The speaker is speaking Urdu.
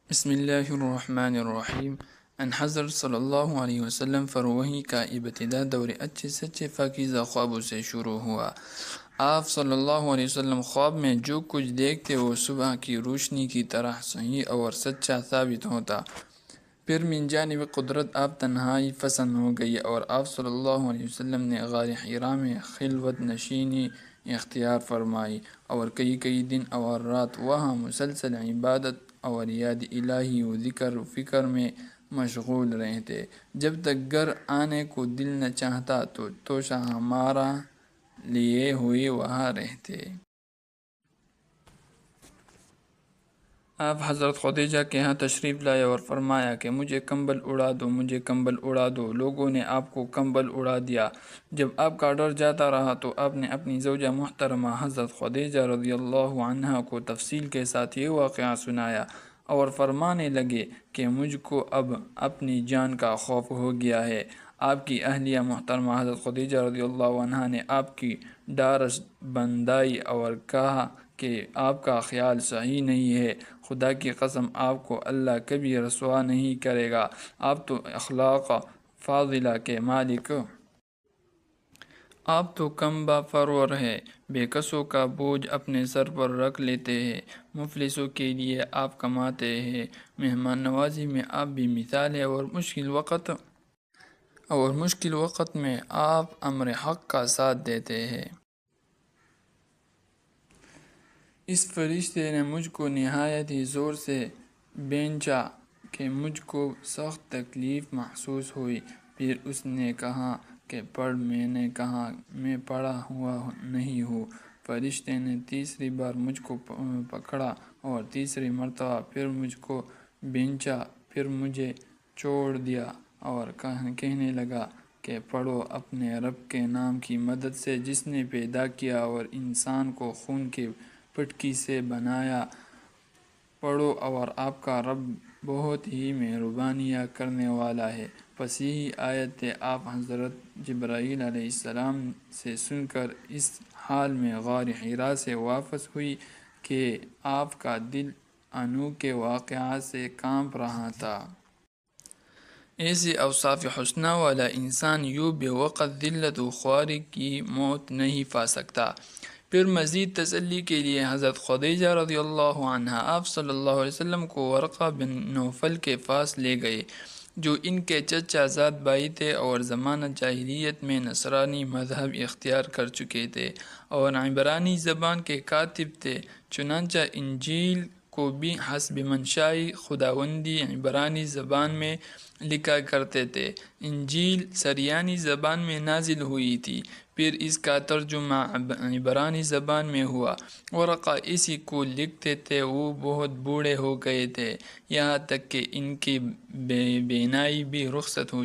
بسم اللہ الرحمن الرحیم۔ ان حضرت صلی اللہ علیہ وسلم فروحی کا ابتدا دور اچھے سچے پاکیزہ خوابوں سے شروع ہوا۔ آپ صلی اللہ علیہ وسلم خواب میں جو کچھ دیکھتے وہ صبح کی روشنی کی طرح صحیح اور سچا ثابت ہوتا۔ پھر من جانب قدرت آپ تنہائی پسند ہو گئی اور آپ صلی اللہ علیہ وسلم نے غار حرا میں خلوت نشینی اختیار فرمائی اور کئی دن اور رات وہاں مسلسل عبادت اور یاد الہی و ذکر و فکر میں مشغول رہتے، جب تک گھر آنے کو دل نہ چاہتا تو ہمارا لیے ہوئے وہاں رہتے۔ آپ حضرت خدیجہ کے ہاں تشریف لائے اور فرمایا کہ مجھے کمبل اڑا دو، مجھے کمبل اڑا دو۔ لوگوں نے آپ کو کمبل اڑا دیا۔ جب آپ کا ڈر جاتا رہا تو آپ نے اپنی زوجہ محترمہ حضرت خدیجہ رضی اللہ عنہا کو تفصیل کے ساتھ یہ واقعہ سنایا اور فرمانے لگے کہ مجھ کو اب اپنی جان کا خوف ہو گیا ہے۔ آپ کی اہلیہ محترمہ حضرت خدیجہ رضی اللہ عنہا نے آپ کی ڈارس بندائی اور کہا کہ آپ کا خیال صحیح نہیں ہے، خدا کی قسم آپ کو اللہ کبھی رسوا نہیں کرے گا، آپ تو اخلاق فاضلہ کے مالک، آپ تو کم با پرور ہے، بے کسوں کا بوجھ اپنے سر پر رکھ لیتے ہیں، مفلسوں کے لیے آپ کماتے ہیں، مہمان نوازی میں آپ بھی مثال ہے اور مشکل وقت میں آپ امر حق کا ساتھ دیتے ہیں۔ اس فرشتے نے مجھ کو نہایت ہی زور سے بھینچا کہ مجھ کو سخت تکلیف محسوس ہوئی۔ پھر اس نے کہا کہ پڑھ۔ میں نے کہا میں پڑھا ہوا نہیں ہوں۔ فرشتے نے تیسری بار مجھ کو پکڑا اور تیسری مرتبہ پھر مجھ کو بھینچا، پھر مجھے چھوڑ دیا اور کہنے لگا کہ پڑھو اپنے رب کے نام کی مدد سے جس نے پیدا کیا اور انسان کو خون کے پٹکی سے بنایا، پڑھو اور آپ کا رب بہت ہی مہربانیاں کرنے والا ہے۔ پس یہی آیت آپ حضرت جبرائیل علیہ السلام سے سن کر اس حال میں غار حرا سے واپس ہوئی کہ آپ کا دل انوکھے واقعات سے کانپ رہا تھا۔ ایسے اوصاف حسنہ والا انسان یوں بے وقت ذلت و خواری کی موت نہیں پا سکتا۔ پھر مزید تسلی کے لیے حضرت خدیجہ رضی اللہ عنہا آپ صلی اللہ علیہ وسلم کو ورقہ بن نوفل کے پاس لے گئے، جو ان کے چچا زاد بھائی تھے اور زمانہ جاہلیت میں نصرانی مذہب اختیار کر چکے تھے اور عبرانی زبان کے کاتب تھے۔ چنانچہ انجیل کو بھی حسب منشاء خداوندی عبرانی زبان میں لکھا کرتے تھے۔ انجیل سریانی زبان میں نازل ہوئی تھی، پھر اس کا ترجمہ عبرانی زبان میں ہوا۔ ورقہ اسی کو لکھتے تھے، وہ بہت بوڑھے ہو گئے تھے، یہاں تک کہ ان کی بینائی بھی رخصت ہو